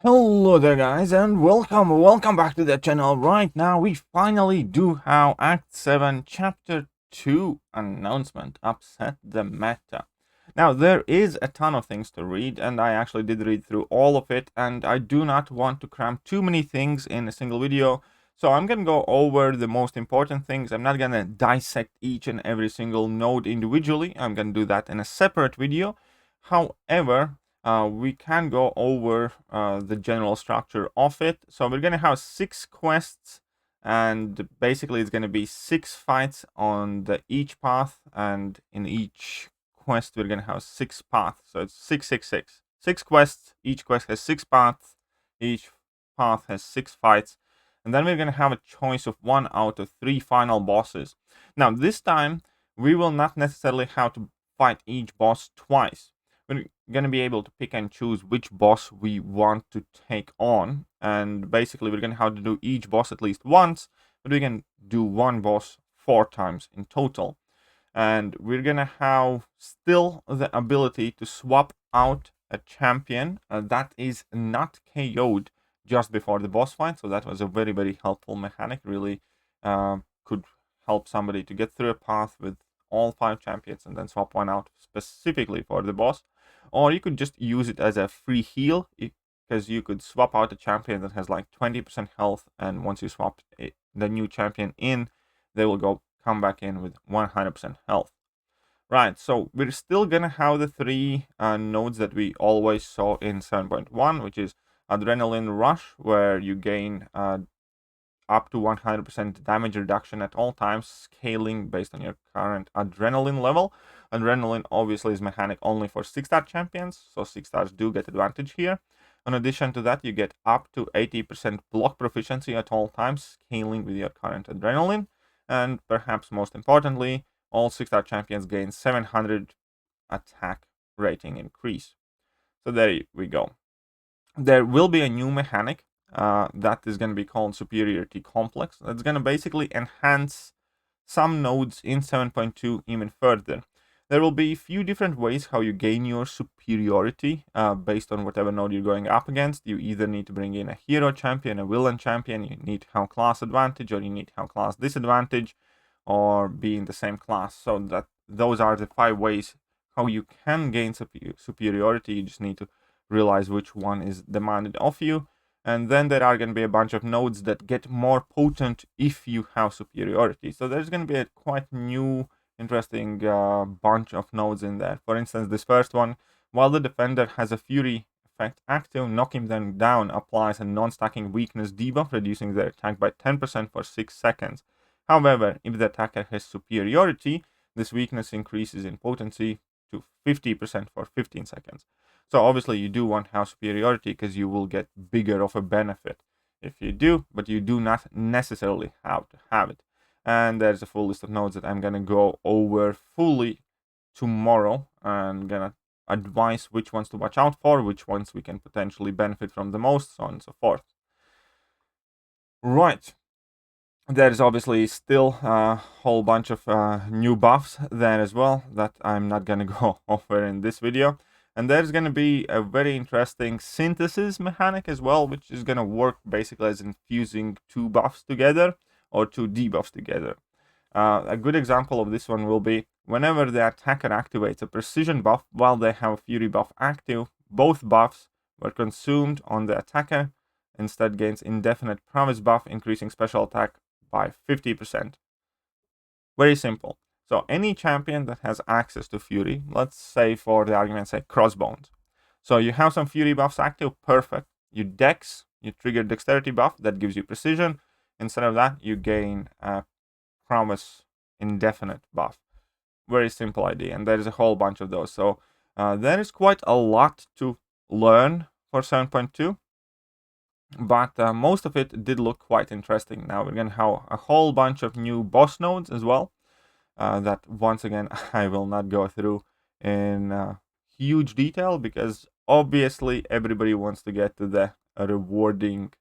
Hello there guys and welcome back to the channel. Right now we finally do have Act 7 Chapter 2 announcement upset the meta. Now there is a ton of things to read and I actually did read through all of it, and I do not want to cram too many things in a single video. So I'm gonna go over the most important things. I'm not gonna dissect each and every single node individually. I'm gonna do that in a separate video. However, we can go over the general structure of it. So we're going to have 6 quests, and basically it's going to be 6 fights on each path, and in each quest we're going to have 6 paths. So it's 666. 6 quests, each quest has 6 paths, each path has 6 fights, and then we're going to have a choice of 1 out of 3 final bosses. Now this time we will not necessarily have to fight each boss twice. We're going to be able to pick and choose which boss we want to take on, and basically we're going to have to do each boss at least once, but we can do one boss 4 times in total. And we're going to have still the ability to swap out a champion that is not KO'd just before the boss fight. So that was a very helpful mechanic. Really could help somebody to get through a path with all 5 champions and then swap one out specifically for the boss. Or you could just use it as a free heal, because you could swap out a champion that has like 20% health, and once you swap the new champion in, they will come back in with 100% health. Right, so we're still gonna have the 3 nodes that we always saw in 7.1, which is Adrenaline Rush, where you gain up to 100% damage reduction at all times, scaling based on your current adrenaline level. Adrenaline obviously is mechanic only for 6-star champions, so 6 stars do get advantage here. In addition to that, you get up to 80% block proficiency at all times, scaling with your current adrenaline. And perhaps most importantly, all 6-star champions gain 700 attack rating increase. So there we go. There will be a new mechanic that is going to be called Superiority Complex. That's going to basically enhance some nodes in 7.2 even further. There will be a few different ways how you gain your superiority based on whatever node you're going up against. You either need to bring in a hero champion, a villain champion, you need to have class advantage, or you need to have class disadvantage, or be in the same class. So that those are the 5 ways how you can gain superiority. You just need to realize which one is demanded of you. And then there are going to be a bunch of nodes that get more potent if you have superiority. So there's going to be a quite new, interesting bunch of nodes in there. For instance, this first one, while the defender has a fury effect active, knocking them down applies a non-stacking weakness debuff, reducing their attack by 10% for 6 seconds. However, if the attacker has superiority, this weakness increases in potency to 50% for 15 seconds. So obviously you do want to have superiority because you will get bigger of a benefit if you do, but you do not necessarily have to have it. And there's a full list of nodes that I'm going to go over fully tomorrow, and going to advise which ones to watch out for, which ones we can potentially benefit from the most, so on and so forth. Right. There's obviously still a whole bunch of new buffs there as well that I'm not going to go over in this video. And there's going to be a very interesting synthesis mechanic as well, which is going to work basically as infusing 2 buffs together or 2 debuffs together. A good example of this one will be whenever the attacker activates a precision buff while they have a fury buff active, both buffs were consumed on the attacker, instead gains indefinite prowess buff, increasing special attack by 50%. Very simple. So any champion that has access to fury, let's say for the argument's sake crossbones. So you have some fury buffs active, perfect. You dex, you trigger dexterity buff that gives you precision. Instead of that, you gain a prowess indefinite buff. Very simple idea, and there is a whole bunch of those. So there is quite a lot to learn for 7.2. But most of it did look quite interesting. Now we're going to have a whole bunch of new boss nodes as well. That once again I will not go through in huge detail, because obviously everybody wants to get to the rewarding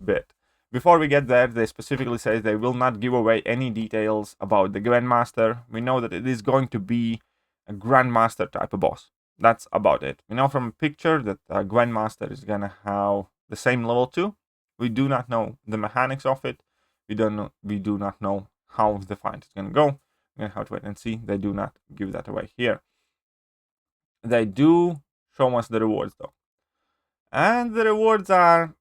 bit. Before we get there, they specifically say they will not give away any details about the Grandmaster. We know that it is going to be a Grandmaster type of boss. That's about it. We know from a picture that Grandmaster is gonna have the same level 2. We do not know the mechanics of it. We do not know how the fight is going to go. We're going to have to wait and see. They do not give that away here. They do show us the rewards though. And the rewards are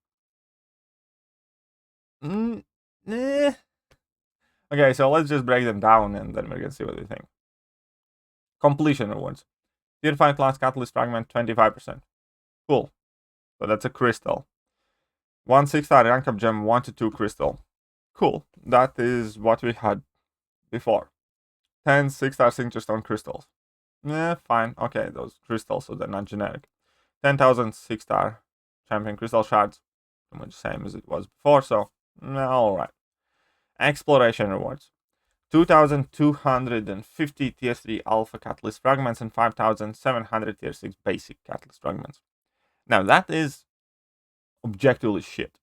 okay, so let's just break them down and then we're going to see what we think. Completion rewards. Tier 5 class catalyst fragment 25%. Cool. So that's a crystal. 1 6-star rank up gem, 1 to 2 crystal. Cool. That is what we had before. 10 6-star signature stone crystals. Yeah, fine. Okay, those crystals, so they're not generic. 10,000 6-star champion crystal shards. Pretty much the same as it was before, so alright. Exploration rewards. 2,250 tier 3 alpha catalyst fragments and 5,700 tier 6 basic catalyst fragments. Now that is objectively shit.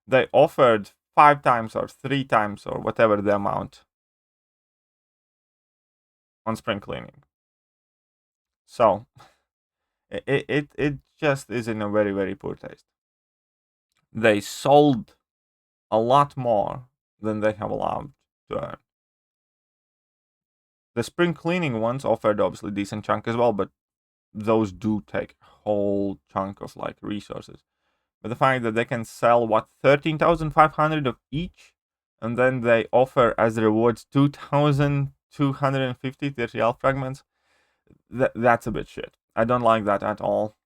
They offered 5 times or 3 times or whatever the amount on spring cleaning. So it just is in a very, very poor taste. They sold a lot more than they have allowed to earn. The spring cleaning ones offered obviously decent chunk as well, but those do take a whole chunk of like resources. But the fact that they can sell 13,500 of each, and then they offer as rewards 2,250 TRL fragments, that's a bit shit. I don't like that at all.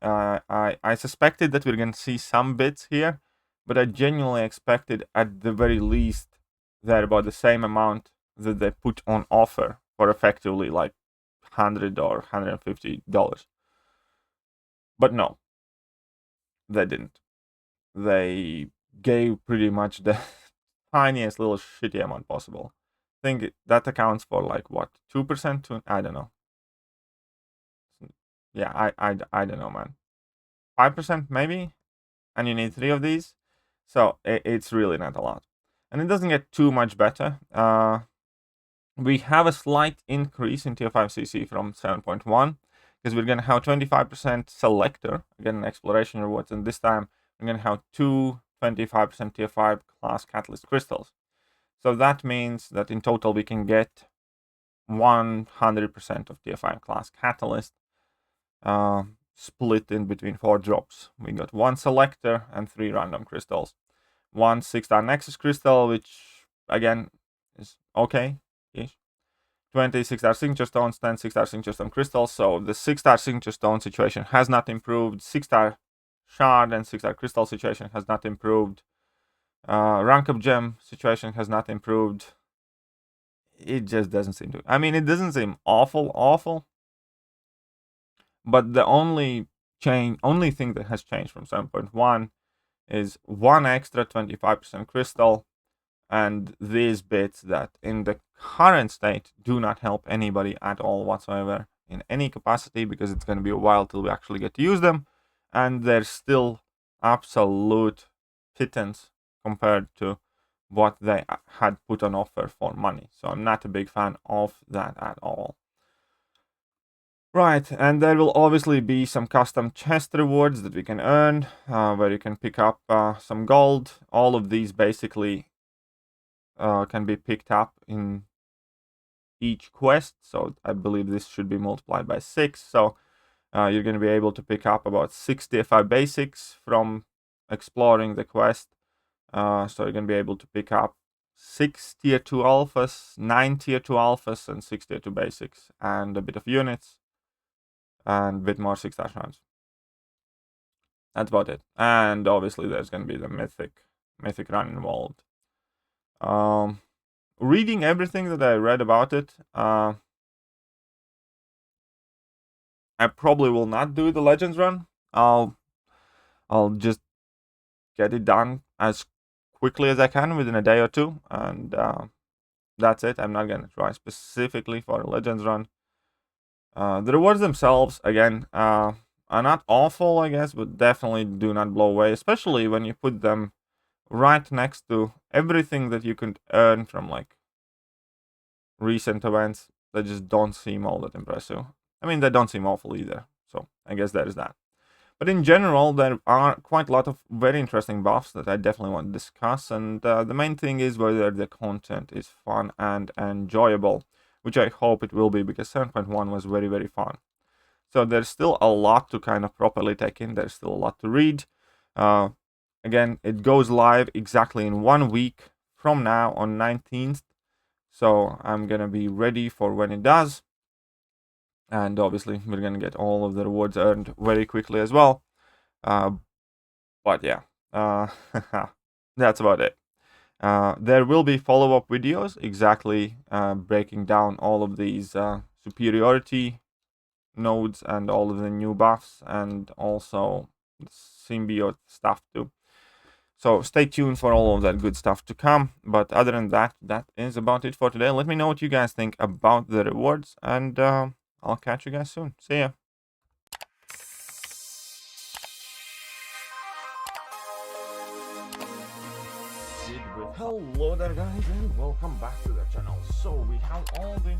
I suspected that we're gonna see some bits here, but I genuinely expected at the very least they're about the same amount that they put on offer for effectively like $100 or $150. But no, they didn't. They gave pretty much the tiniest little shitty amount possible. I think that accounts for like what, 2%? I don't know. Yeah, I don't know, man. 5% maybe, and you need 3 of these, so it's really not a lot, and it doesn't get too much better. We have a slight increase in tier 5 CC from 7.1 because we're gonna have 25% selector, again exploration rewards, and this time we're gonna have 2 25% tier 5 class catalyst crystals. So that means that in total we can get 100% of tier 5 class catalyst, split in between 4 drops. We got 1 selector and 3 random crystals. 1 6-star nexus crystal, which again is okay-ish. 20 6-star signature stones, 10 6-star signature stone crystals. So the 6-star signature stone situation has not improved. 6-star shard and 6-star crystal situation has not improved. Rank up gem situation has not improved. It just doesn't seem to. I mean, it doesn't seem awful. But the only thing that has changed from 7.1 is 1 extra 25% crystal, and these bits that in the current state do not help anybody at all whatsoever in any capacity, because it's going to be a while till we actually get to use them, and they're still absolute pittance compared to what they had put on offer for money. So I'm not a big fan of that at all. Right, and there will obviously be some custom chest rewards that we can earn, where you can pick up some gold. All of these basically can be picked up in each quest, so I believe this should be multiplied by 6. So you're going to be able to pick up about 6 TFI basics from exploring the quest. So you're going to be able to pick up 6 tier 2 alphas, 9 tier 2 alphas, and 6 tier 2 basics, and a bit of units, and a bit more 6-star shards. That's about it. And obviously there's going to be the mythic run involved. Reading everything that I read about it, I probably will not do the Legends run. I'll just get it done as quickly as I can within a day or two, and that's it. I'm not going to try specifically for a Legends run. The rewards themselves, again, are not awful, I guess, but definitely do not blow away, especially when you put them right next to everything that you could earn from like recent events that just don't seem all that impressive. I mean, they don't seem awful either, so I guess there is that. But in general, there are quite a lot of very interesting buffs that I definitely want to discuss, and the main thing is whether the content is fun and enjoyable, which I hope it will be, because 7.1 was very, very fun. So there's still a lot to kind of properly take in. There's still a lot to read. Again, it goes live exactly in 1 week from now on 19th. So I'm going to be ready for when it does. And obviously, we're going to get all of the rewards earned very quickly as well. But yeah, that's about it. There will be follow-up videos exactly breaking down all of these superiority nodes and all of the new buffs, and also symbiote stuff too. So stay tuned for all of that good stuff to come. But other than that, that is about it for today. Let me know what you guys think about the rewards, and I'll catch you guys soon. See ya. Hello there guys, and welcome back to the channel. So we have all the